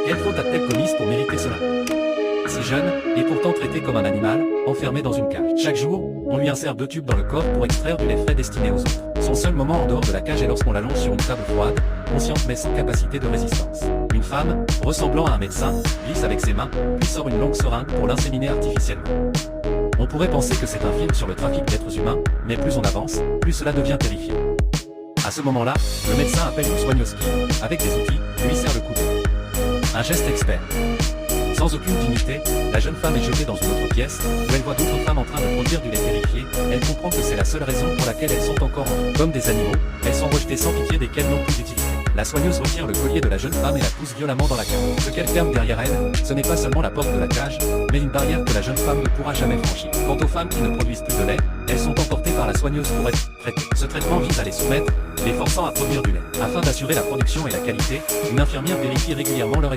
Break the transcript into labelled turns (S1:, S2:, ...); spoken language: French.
S1: Quelle faute a-t-elle commise pour mériter cela? Si jeune, et pourtant traité comme un animal, enfermé dans une cage. Chaque jour, on lui insère 2 tubes dans le corps pour extraire du lait frais destiné aux autres. Son seul moment en dehors de la cage est lorsqu'on l'allonge sur une table froide, consciente mais sans capacité de résistance. Une femme, ressemblant à un médecin, glisse avec ses mains, puis sort une longue seringue pour l'inséminer artificiellement. On pourrait penser que c'est un film sur le trafic d'êtres humains, mais plus on avance, plus cela devient terrifiant. À ce moment-là, le médecin appelle une soigneuse qui, avec des outils, lui serre le coude. Un geste expert. Sans aucune dignité, la jeune femme est jetée dans une autre pièce, où elle voit d'autres femmes en train de produire du lait terrifié. Elle comprend que c'est la seule raison pour laquelle elles sont encore en vie. Comme des animaux, elles sont rejetées sans pitié desquelles n'ont plus d'utilité. La soigneuse retire le collier de la jeune femme et la pousse violemment dans la cage. Ce qu'elle ferme derrière elle, ce n'est pas seulement la porte de la cage, mais une barrière que la jeune femme ne pourra jamais franchir. Quant aux femmes qui ne produisent plus de lait, elles sont emportées par la soigneuse pour être traitées. Ce traitement vise à les soumettre, les forçant à produire du lait. Afin d'assurer la production et la qualité, une infirmière vérifie régulièrement leur